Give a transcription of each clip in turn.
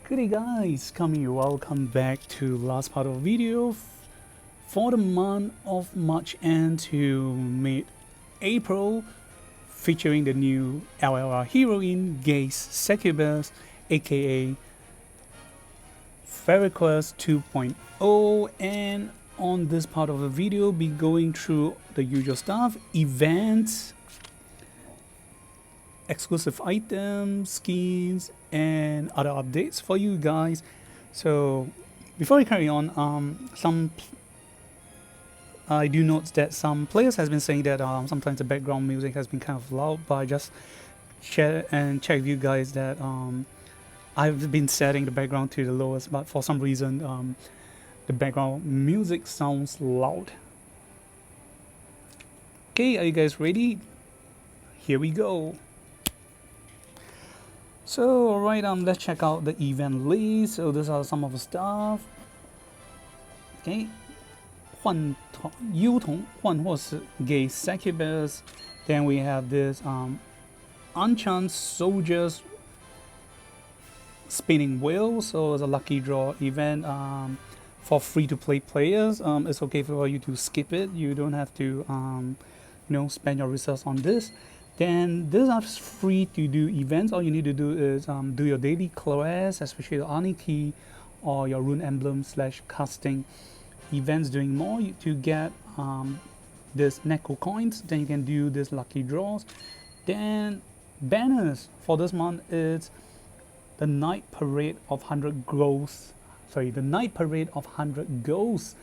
Good day guys, welcome back to last part of the video for the month of March and to mid-April, featuring the new LLR heroine Gaze Succubus, aka VA-Saori 2.0, and on this part of the video be going through the usual stuff, events, exclusive items, skins, and other updates for you guys. So before we carry on, I do note that some players has been saying that sometimes the background music has been kind of loud, but I just share and check with you guys that I've been setting the background to the lowest, but for some reason the background music sounds loud. Okay, are you guys ready? Here we go. So alright, let's check out the event list. So these are some of the stuff. Okay, 幽瞳幻惑使 Gaze Succubus. Then we have this Unchained Soldiers spinning wheel. So it's a lucky draw event for free-to-play players. It's okay for you to skip it. You don't have to spend your resources on this. Then these are free to do events. All you need to do is do your daily quests, especially the Aniki or your rune emblem / casting events, doing more to get this Neko coins. Then you can do this lucky draws. Then banners for this month is the Night Parade of 100 Ghosts. Sorry, the Night Parade of 100 Ghosts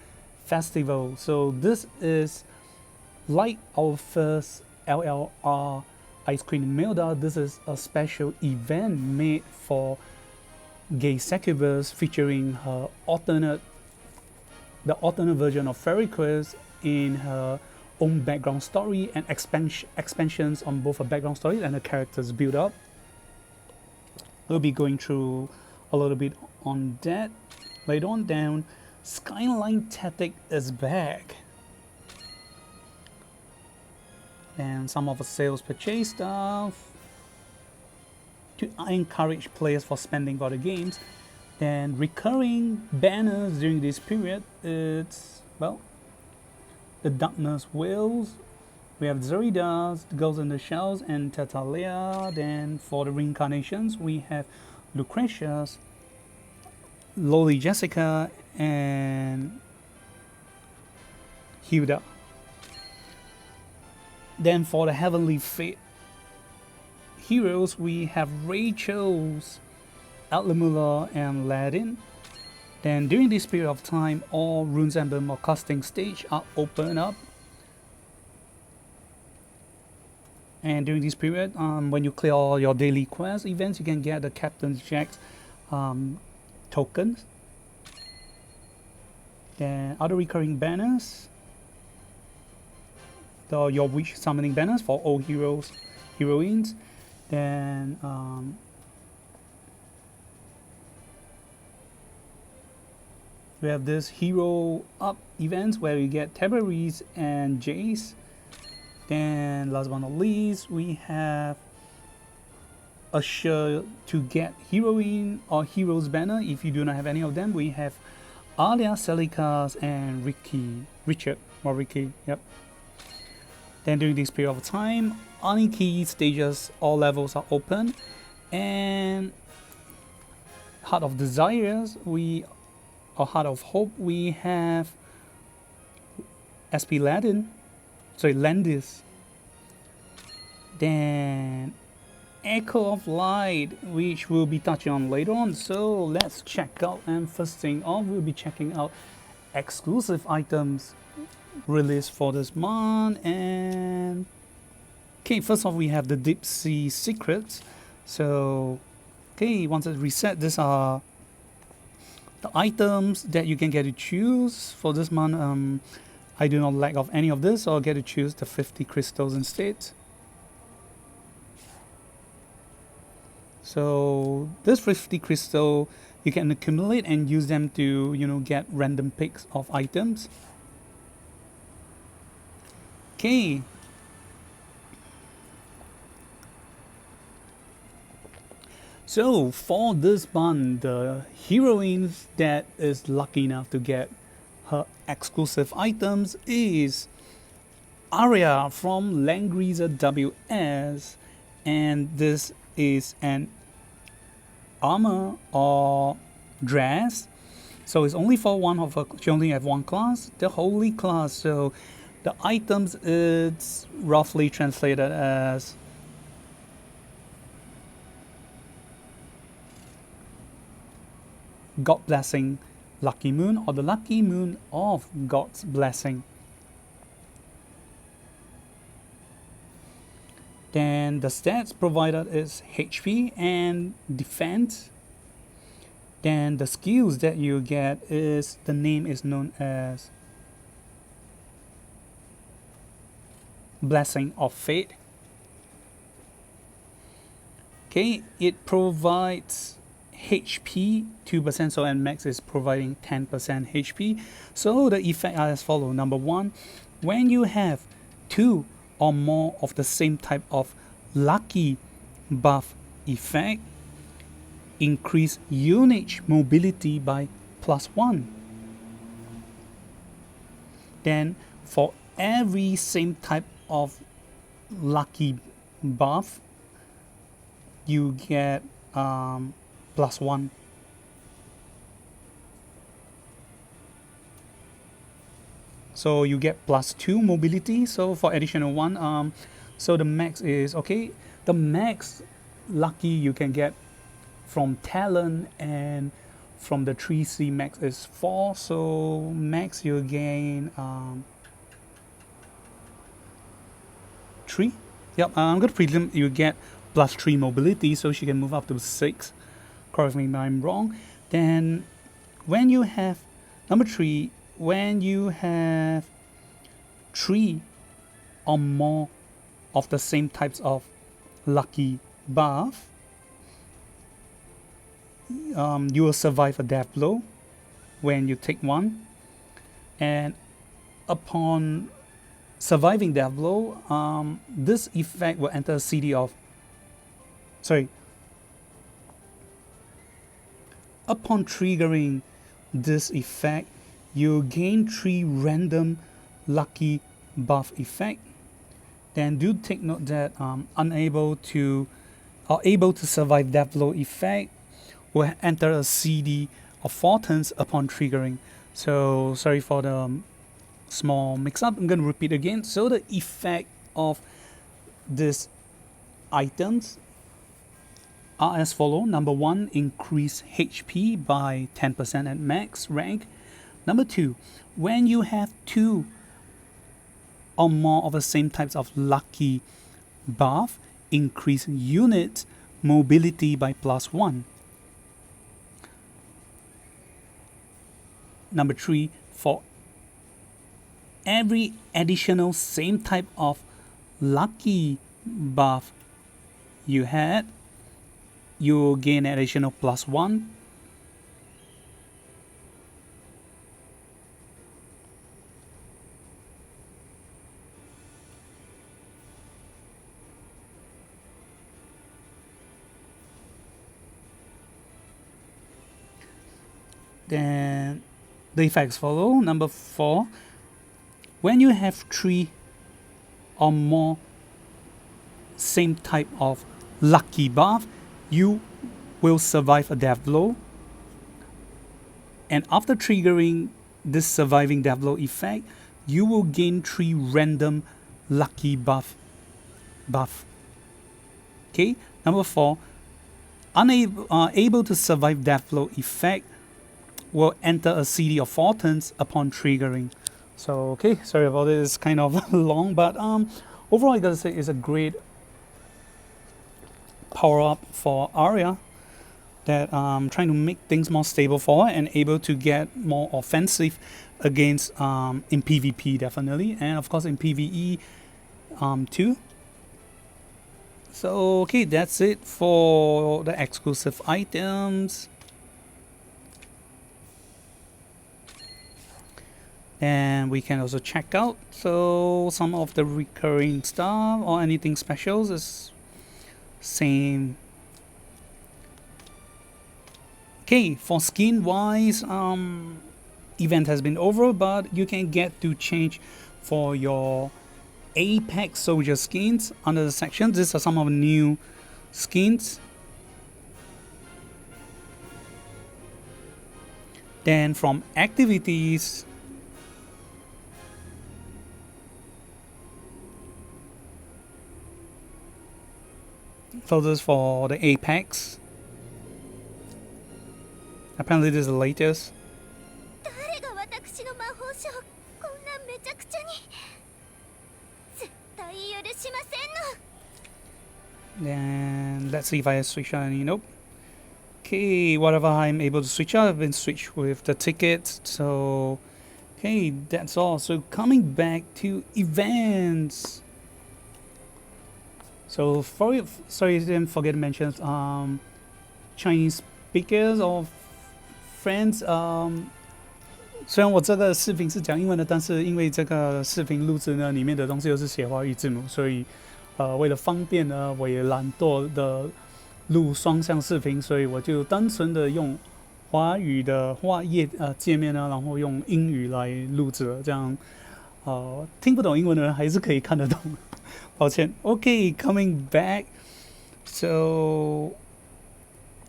Festival. So this is like our first LLR Ice Cream Milda. This is a special event made for Gaze Succubus, featuring her alternate version of Fairy Quest in her own background story and expansions on both her background story and the characters build up. We'll be going through a little bit on that later on. Down, Skyline Tactic is back. And some of the sales purchase stuff to encourage players for spending for the games. Then recurring banners during this period, it's, well, the Darkness Whales. We have Zeridas, the Girls in the Shells, and Tatalia. Then for the reincarnations, we have Lucretius, Lowly Jessica, and Hilda. Then for the Heavenly Fate heroes, we have Rachel's, Atlamula, and Ladin. Then during this period of time, all runes emblem or casting stage are open up. And during this period, when you clear all your daily quest events, you can get the Captain's Jack's tokens. Then other recurring banners, your wish summoning banners for all heroes, heroines. Then we have this hero up events where you get Tabaris and Jace. Then last but not least, we have a share to get heroine or heroes banner. If you do not have any of them, we have Aria, Celica's, and Richard or Ricky. Yep. Then during this period of time, Aniki stages, all levels are open. And Heart of Desires, Heart of Hope, we have SP Landis. Then Echo of Light, which we'll be touching on later on. So let's check out, and first thing off, we'll be checking out exclusive items released for this month. And okay, first off, we have the Deep Sea Secrets. So okay, once it's reset, these are the items that you can get to choose for this month. I do not lack of any of this, so I'll get to choose the 50 crystals instead. So this 50 crystal you can accumulate and use them to get random picks of items. Okay, So for this one, the heroine that is lucky enough to get her exclusive items is Aria from Langrisser WS, and this is an armor or dress. So it's only for one of her, she only have one class, the holy class. So the items is roughly translated as God blessing lucky moon, or the lucky moon of God's blessing. Then the stats provided is HP and defense. Then the skills that you get is, the name is known as Blessing of Fate. Okay, it provides HP 2%, so and max is providing 10% HP. So the effect are as follows. Number one, when you have two or more of the same type of lucky buff effect, increase unit mobility by +1. Then for every same type of lucky buff, you get +1. So you get +2 mobility. So for additional one, so the max is okay. The max lucky you can get from talent and from the 3C max is 4. So max you gain 3. Yep, I'm gonna presume you get +3 mobility, so she can move up to 6. Correct me if I'm wrong. Then when you have number 3, when you have 3 or more of the same types of lucky buff, you will survive a death blow when you take one, and upon surviving death blow, this effect will enter a CD of upon triggering this effect, you gain 3 random lucky buff effect. Then do take note that able to survive death blow effect will enter a CD of 4 turns upon triggering. So sorry for the small mix-up. I'm going to repeat again. So the effect of these items are as follow. Number 1, increase HP by 10% at max rank. Number 2, when you have 2 or more of the same types of lucky buff, increase unit mobility by +1. Number 3, for every additional same type of lucky buff you had, you gain additional +1. Then the effects follow. Number 4, when you have 3 or more same type of lucky buff, you will survive a death blow. And after triggering this surviving death blow effect, you will gain 3 random lucky buff. Okay. Number 4, able to survive death blow effect will enter a CD of 4 turns upon triggering. So okay, sorry about it, it's kind of long, but overall I gotta say it's a great power up for Aria, that trying to make things more stable for her and able to get more offensive against in PvP definitely, and of course in PvE too. So okay, that's it for the exclusive items. And we can also check out so some of the recurring stuff or anything specials is same Okay, for skin wise, event has been over, but you can get to change for your Apex Soldier skins under the section. These are some of the new skins. Then from activities, so this is for the Apex. Apparently this is the latest. Then let's see if I switch on any. Nope. Okay, whatever I'm able to switch out, I've been switched with the tickets. So, okay, that's all. So coming back to events. So sorry, I didn't forget to mention Chinese speakers or friends. 虽然我这个视频是讲英文的，但是因为这个视频录制呢，里面的东西又是写华语字母，所以为了方便呢，我也懒惰的录双向视频，所以我就单纯的用华语的界面呢，然后用英语来录制了，这样听不懂英文的人还是可以看得懂。抱歉。Okay, coming back. So,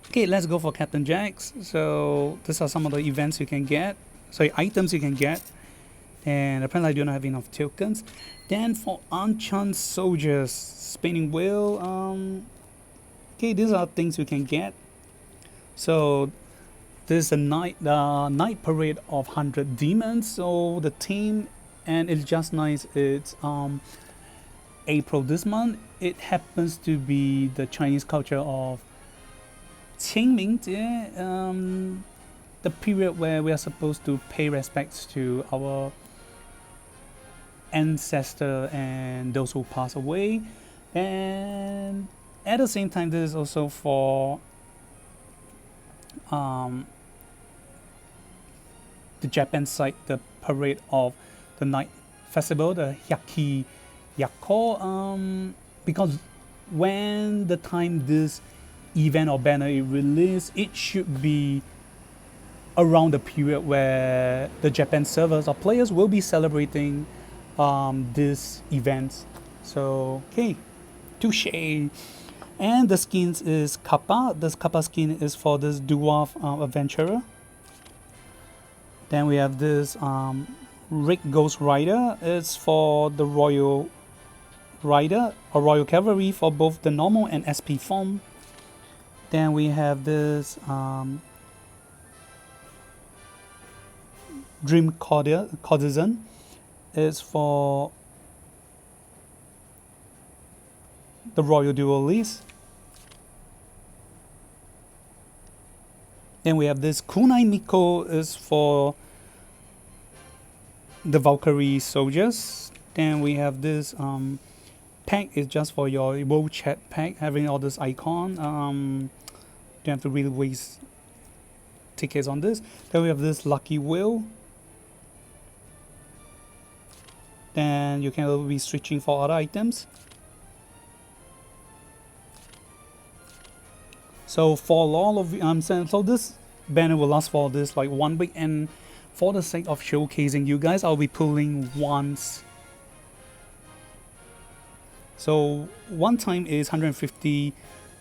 okay, let's go for Captain Jack's. So these are some of the events you can get. Sorry, items you can get. And apparently I do not have enough tokens. Then for Unchant Soldiers, Spinning Wheel. Okay, these are things you can get. So this is a night parade of 100 demons. So the theme, and it's just nice, it's April this month. It happens to be the Chinese culture of Qingming, the period where we are supposed to pay respects to our ancestor and those who pass away. And at the same time, this is also for the Japan side, the parade of the night festival, the Hyaki Yako, because when the time this event or banner is released, it should be around the period where the Japan servers or players will be celebrating this event. So, okay, touche. And the skins is Kappa. This Kappa skin is for this dwarf adventurer. Then we have this Rick Ghost Rider. It's for the Royal Rider or Royal Cavalry for both the normal and SP form. Then we have this Dream Courtesan. It's for the Royal Duelist. Then we have this Kunai Miko is for the Valkyrie soldiers. Then we have this pack is just for your Evo chat pack, having all this icon. Don't have to really waste tickets on this. Then we have this Lucky Wheel. Then you can be switching for other items. So for all of you, so this banner will last for this like 1 week, and for the sake of showcasing you guys, I'll be pulling once. So one time is 150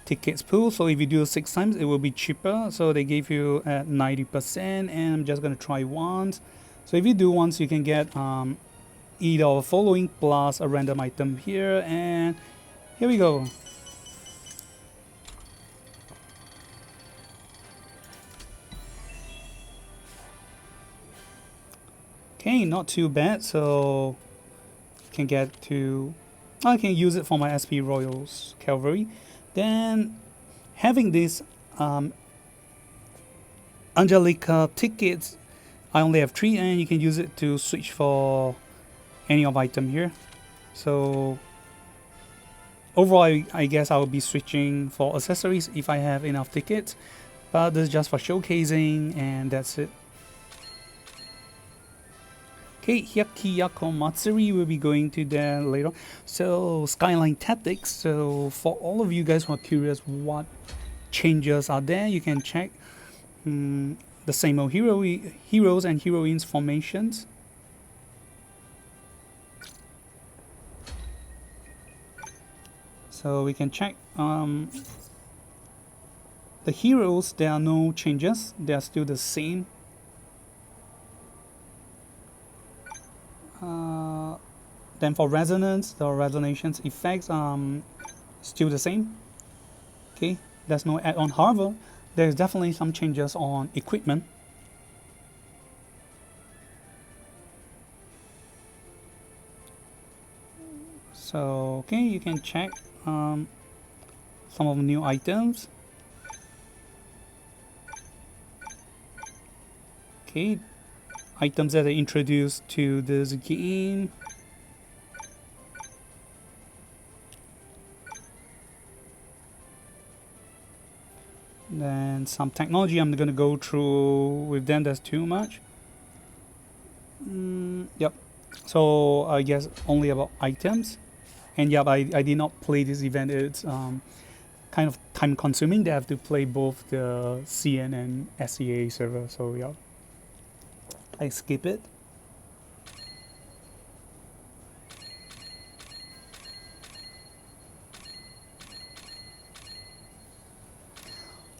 tickets pool. So if you do 6 times, it will be cheaper. So they gave you at 90%, and I'm just gonna try once. So if you do once, you can get either of the following plus a random item here, and here we go. Okay, not too bad. So can get to, I can use it for my SP Royals Cavalry. Then having this Angelica tickets, I only have 3, and you can use it to switch for any of item here. So overall, I guess I will be switching for accessories if I have enough tickets, but this is just for showcasing, and that's it. Okay, Hyakiyako Matsuri will be going to that later. So Skyline Tactics. So for all of you guys who are curious what changes are there, you can check. the same old heroes and heroines formations. So we can check the heroes, there are no changes, they are still the same. Then for resonance, the resonations effects still the same. Okay, there's no add-on. However, there's definitely some changes on equipment. So okay, you can check some of the new items. Okay, items that are introduced to this game. Then some technology I'm going to go through with them, that's too much. Yep, so I guess only about items. And yep, I did not play this event, it's kind of time consuming. They have to play both the CN and SEA server, so yeah, I skip it.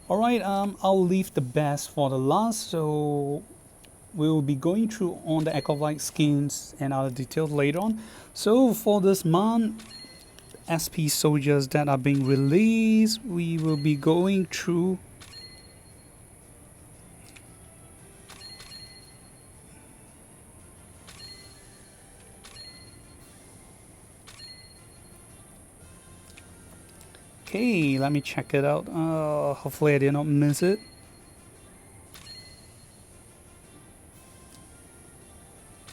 Alright, I'll leave the best for the last, so we'll be going through on the Echo of Light skins and other details later on. So for this month, SP soldiers that are being released, we will be going through okay, let me check it out. Hopefully I did not miss it.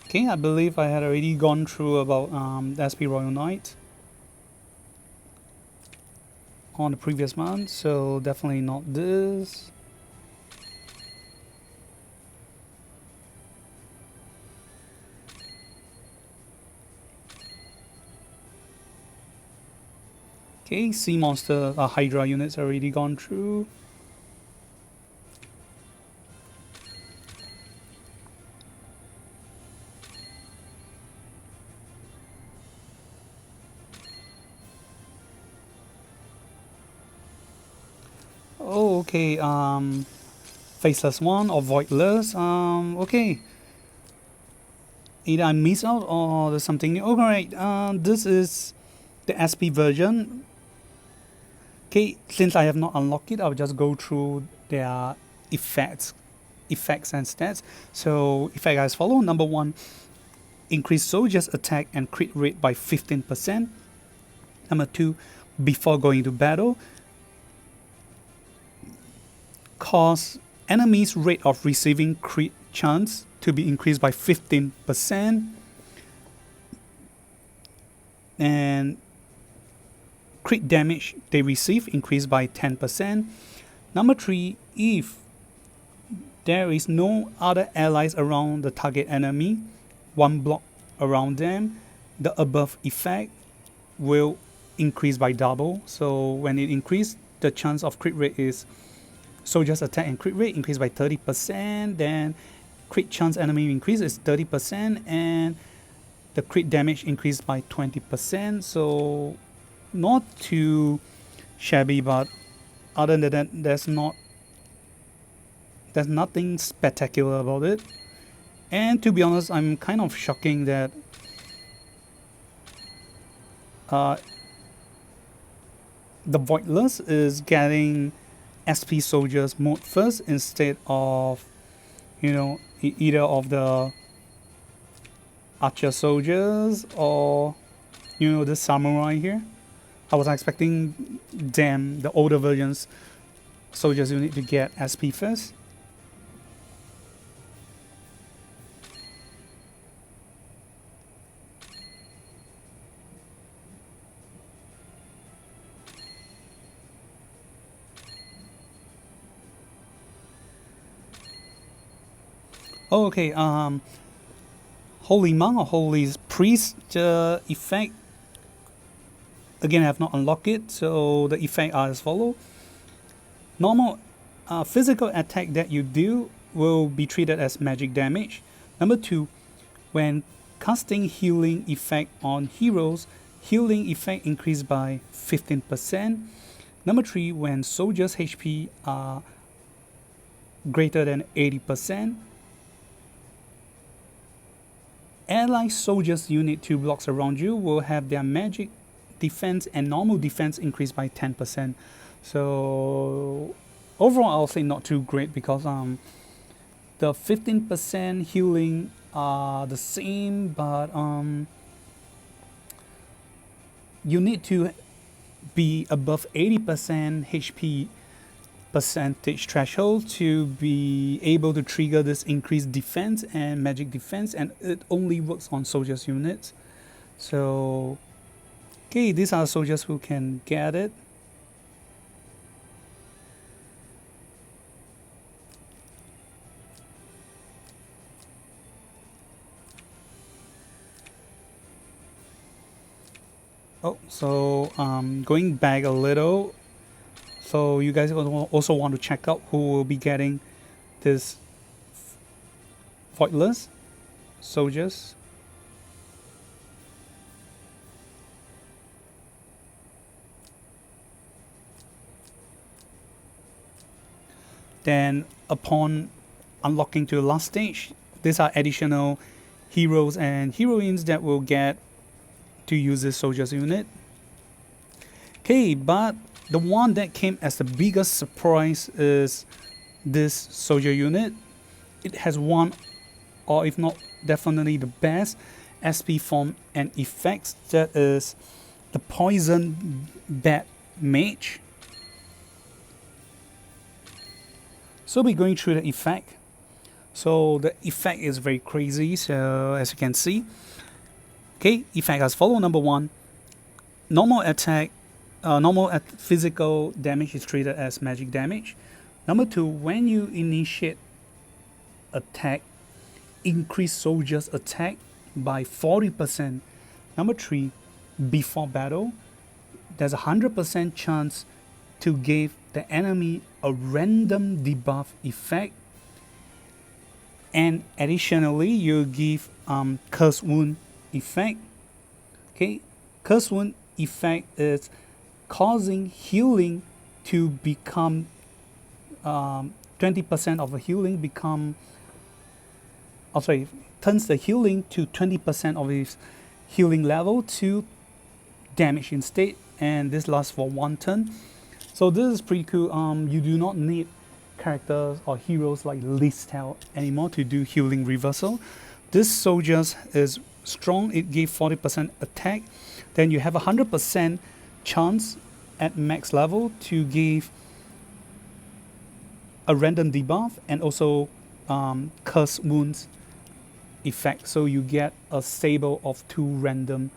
Okay, I believe I had already gone through about the SP Royal Knight on the previous month, so definitely not this. Okay, Sea Monster Hydra units already gone through. Oh, okay, Faceless One or Voidless, okay. Either I miss out or there's something new. Alright, this is the SP version. Okay, since I have not unlocked it, I'll just go through their effects and stats. So effect as follow. Number 1, increase soldiers attack and crit rate by 15%. Number 2, before going to battle, cause enemies' rate of receiving crit chance to be increased by 15%. And crit damage they receive increased by 10%. Number 3, if there is no other allies around the target enemy, one block around them, the above effect will increase by double. So when it increases, the chance of crit rate is soldiers attack and crit rate increase by 30%, then crit chance enemy increase is 30%, and the crit damage increased by 20%. So not too shabby, but other than that, there's nothing spectacular about it. And to be honest, I'm kind of shocking that the Voidless is getting SP soldiers mode first instead of, you know, either of the archer soldiers or, you know, the samurai here. I was expecting them, the older versions soldiers, you need to get SP first. Okay, Holy Monk or Holy Priest effect. Again, I have not unlocked it, so the effect are as follow. Normal physical attack that you do will be treated as magic damage. Number 2, when casting healing effect on heroes, healing effect increased by 15%. Number 3, when soldiers' HP are greater than 80%, ally soldiers unit 2 blocks around you will have their magic defense and normal defense increased by 10%. So overall, I'll say not too great, because the 15% healing are the same, but you need to be above 80% HP percentage threshold to be able to trigger this increased defense and magic defense, and it only works on soldiers units. So okay, these are soldiers who can get it. Oh, so going back a little, so you guys also want to check out who will be getting this voidless soldiers. Then upon unlocking to the last stage, these are additional heroes and heroines that will get to use this soldiers unit. Okay, but the one that came as the biggest surprise is this soldier unit. It has one, or if not definitely the best, SP form and effects, that is the poison bat mage. So we're going through the effect. So the effect is very crazy, so as you can see. Okay, effect as follow. Number 1, normal attack, physical damage is treated as magic damage. Number 2, when you initiate attack, increase soldiers attack by 40%. Number 3, before battle, there's a 100% chance to give the enemy a random debuff effect, and additionally you give curse wound effect. Okay, curse wound effect is causing healing to become 20% of the healing become, oh sorry, turns the healing to 20% of its healing level to damage instead, and this lasts for 1 turn. So this is pretty cool. You do not need characters or heroes like Listel anymore to do healing reversal. This soldiers is strong. It gave 40% attack. Then you have a 100% chance at max level to give a random debuff and also curse wounds effect. So you get a stable of 2 random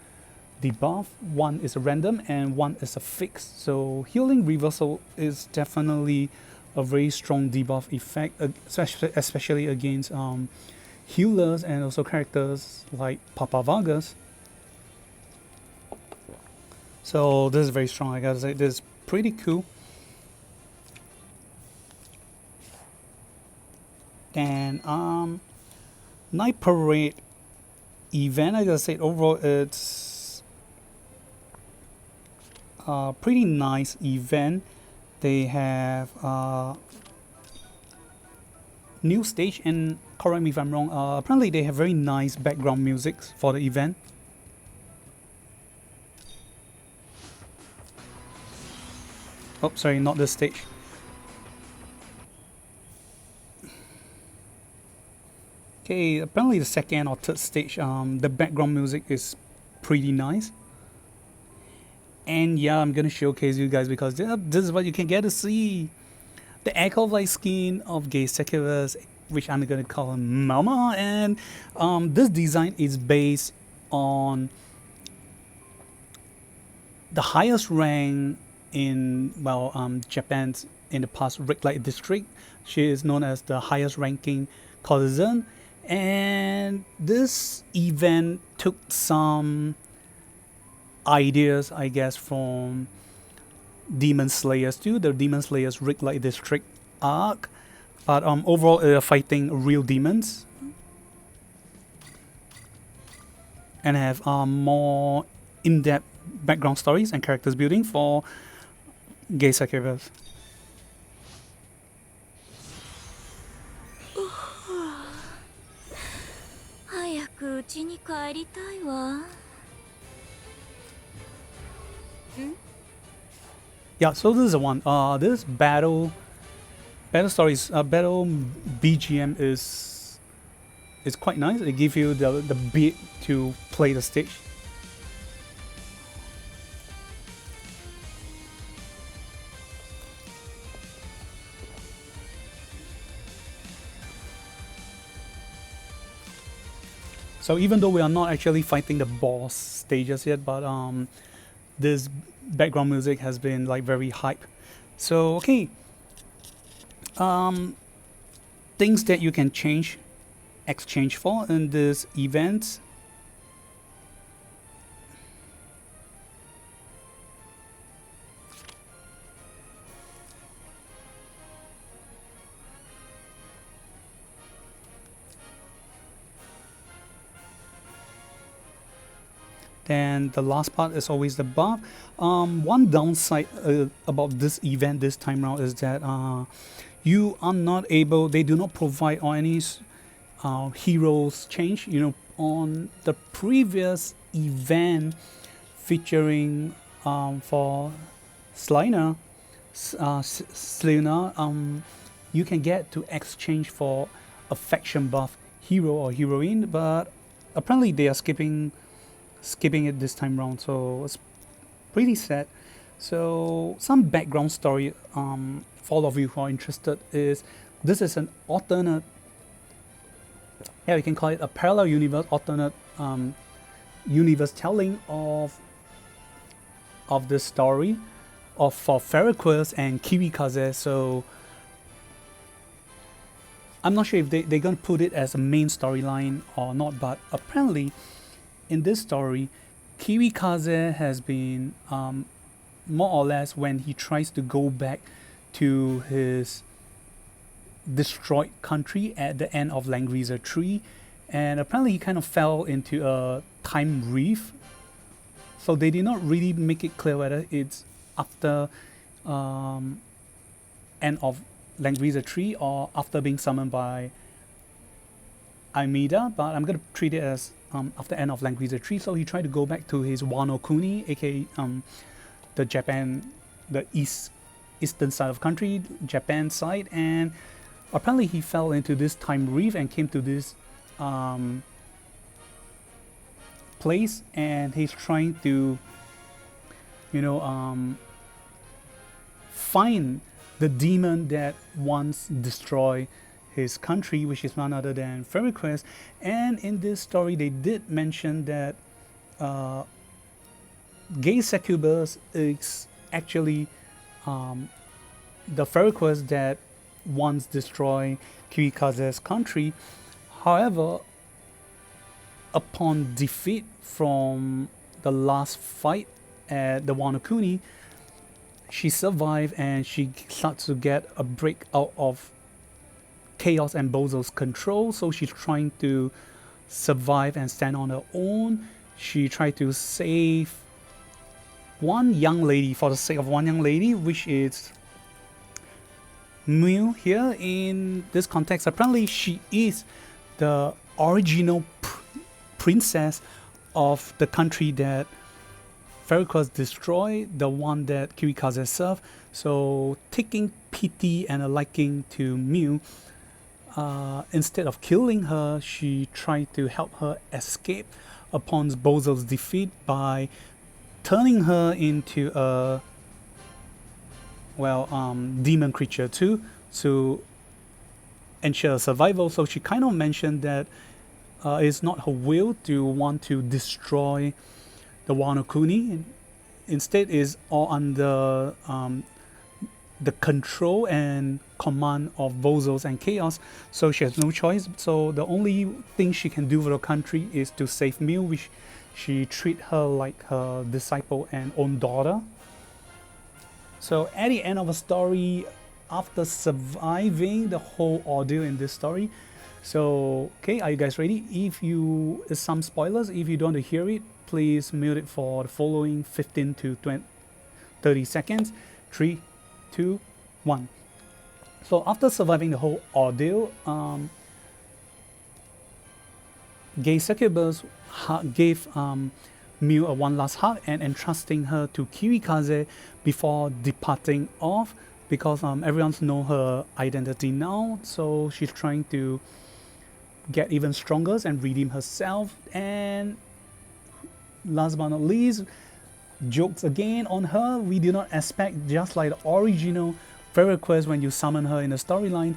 debuff. 1 is a random and 1 is a fixed. So healing reversal is definitely a very strong debuff effect, especially against healers and also characters like Papa Vargas. So this is very strong. I gotta say, this is pretty cool. And Night Parade event, I gotta say, overall it's a pretty nice event. They have new stage, and correct me if I'm wrong, apparently they have very nice background music for the event. Oh, sorry, not this stage. Okay, apparently the second or third stage, the background music is pretty nice. And yeah, I'm gonna showcase you guys because this is what you can get to see. The Echo Light skin of Gay Succubus, which I'm gonna call him Mama, and this design is based on the highest rank in Japan's in the past Red Light District. She is known as the highest ranking courtesan, and this event took some ideas, I guess, from Demon Slayers too. The Demon Slayers Red Light District arc, but overall they're fighting real demons and have more in-depth background stories and characters building for gay succubus. 早く家に帰りたいわ。Yeah, so this is the one. This battle stories, battle BGM is quite nice. It gives you the beat to play the stage. So even though we are not actually fighting the boss stages yet, but this background music has been like very hype. So okay, things that you can exchange for in this event. Then the last part is always the buff. One downside about this event this time around is that you are not able, they do not provide any heroes change. You know, on the previous event featuring for Sylrna, you can get to exchange for a faction buff hero or heroine, but apparently they are skipping it this time round, so it's pretty sad. So some background story for all of you who are interested is this is an alternate, yeah, we can call it a parallel universe, alternate universe telling of this story for Ferroquest and Kirikaze. So I'm not sure if they're gonna put it as a main storyline or not, but apparently in this story, Kirikaze has been more or less, when he tries to go back to his destroyed country at the end of Langrisser 3, and apparently he kind of fell into a time reef. So they did not really make it clear whether it's after end of Langrisser 3 or after being summoned by Amida, but I'm gonna treat it as after end of Langrisser 3. So he tried to go back to his Wano Kuni, aka the Japan, the eastern side of country, Japan side, and apparently he fell into this time reef and came to this place, and he's trying to, you know, find the demon that once destroyed his country, which is none other than Ferroquest. And in this story they did mention that gay succubus is actually the Ferroquest that once destroyed Kirikaze's country. However, upon defeat from the last fight at the Wano Kuni, she survived and she starts to get a break out of Chaos and Bozo's control. So she's trying to survive and stand on her own. She tried to save one young lady for the sake of one young lady, which is Miu here in this context. Apparently she is the original princess of the country that Ferroquest destroyed, the one that Kirikaze served. So taking pity and a liking to Miu, instead of killing her, she tried to help her escape upon Bozo's defeat by turning her into a, well, demon creature too, to ensure survival. So she kind of mentioned that it's not her will to want to destroy the Wano Kuni. Instead is all under the control and command of Bozos and Chaos, so she has no choice. So the only thing she can do for the country is to save Miu, which she treat her like her disciple and own daughter. So at the end of the story, after surviving the whole ordeal in this story. So, okay, are you guys ready? If you, some spoilers, if you don't want to hear it, please mute it for the following 15 to 30 seconds. 3, 2, 1. So after surviving the whole ordeal, gay succubus gave Miu a one last hug and entrusting her to Kirikaze before departing off, because everyone's know her identity now, so she's trying to get even stronger and redeem herself. And last but not least, jokes again on her. We do not expect, just like the original Fairy Quest, when you summon her in the storyline,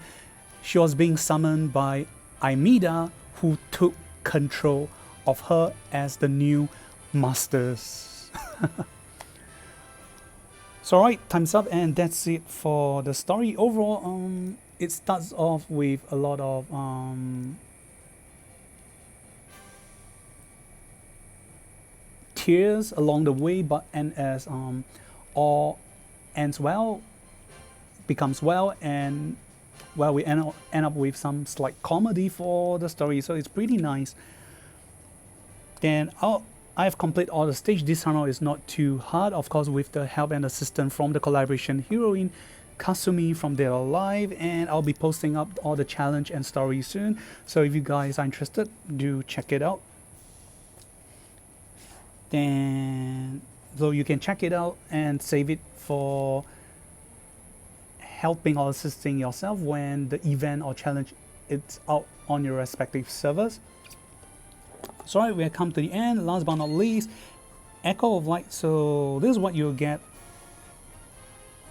she was being summoned by Aimida, who took control of her as the new masters. So alright, time's up, and that's it for the story. Overall, it starts off with a lot of tears along the way, but and as all ends well, becomes well, and well, we end up with some slight comedy for the story, so it's pretty nice. Then I've completed all the stage. This time out is not too hard, of course, with the help and assistance from the collaboration heroine Kasumi from Dead or Alive, and I'll be posting up all the challenge and stories soon, so if you guys are interested, do check it out. Then, so you can check it out and save it for helping or assisting yourself when the event or challenge is out on your respective servers. So alright, we have come to the end. Last but not least, Echo of Light. So this is what you'll get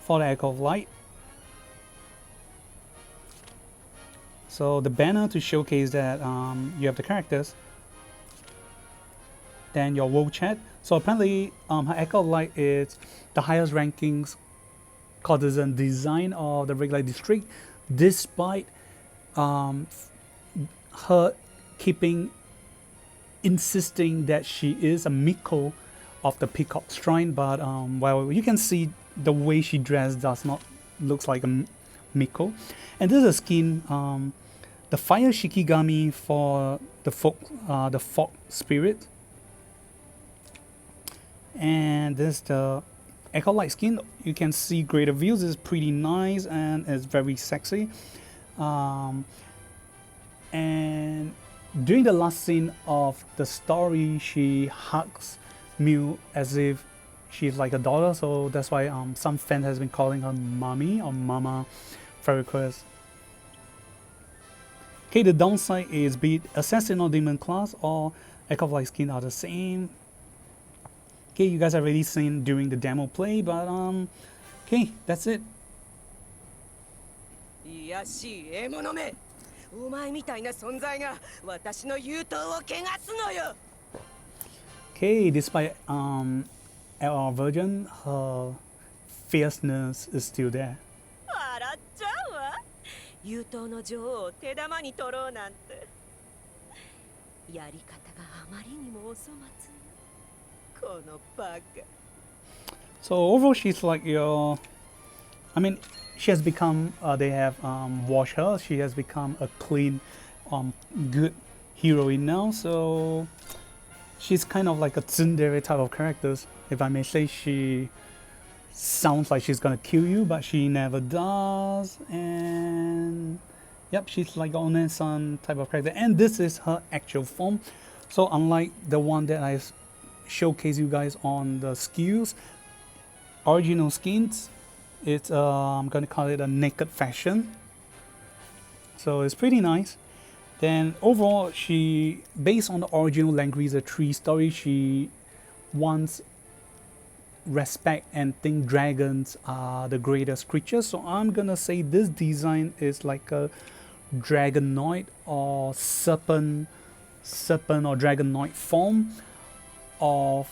for the Echo of Light. So the banner to showcase that you have the characters. Then your world chat. So apparently her Echo of Light is the highest rankings courtesan design of the Red Light District, despite her insisting that she is a Miko of the Peacock Shrine, but well, you can see the way she dressed does not looks like a Miko. And this is a skin, the Fire Shikigami for the Fog Spirit. And this is the Echo Light skin. You can see greater views. It's pretty nice and it's very sexy. And during the last scene of the story, she hugs Miu as if she's like a daughter. So that's why some fan has been calling her Mommy or Mama Fairy Quest. Okay, the downside is be it Assassin or Demon class or Echo Light skin are the same. Okay, you guys have already seen during the demo play, but okay, that's it. Okay, despite our version, her fierceness is still there. So overall, she's like your, I mean, she has become, they have washed her, she has become a clean, good heroine now, so she's kind of like a tsundere type of characters, if I may say. She sounds like she's gonna kill you, but she never does, and yep, she's like One-san type of character, and this is her actual form. So unlike the one that I showcase you guys on the skills, original skins, it's I'm gonna call it a naked fashion, so it's pretty nice. Then overall, she, based on the original Langrisser 3 story, she wants respect and think dragons are the greatest creatures, so I'm gonna say this design is like a dragonoid or serpent or dragonoid form of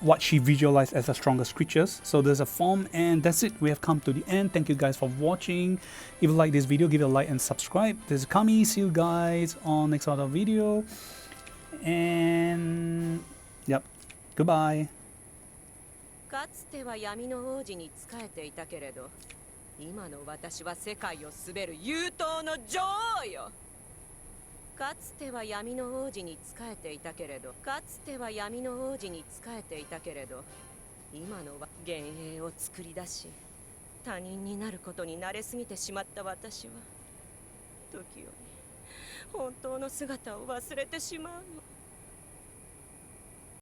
what she visualized as the strongest creatures. So there's a form, and that's it. We have come to the end. Thank you guys for watching. If you like this video, give it a like and subscribe. This is Kami. See you guys on next other video, and yep, goodbye. かつては闇の王子に仕えていたけれど、今の私は世界を滑る幽瞳の女王よ。かつては闇の王子に仕えていたけれど、今のは幻影を作り出し、他人になることに慣れすぎてしまった私は、時折本当の姿を忘れてしまうの。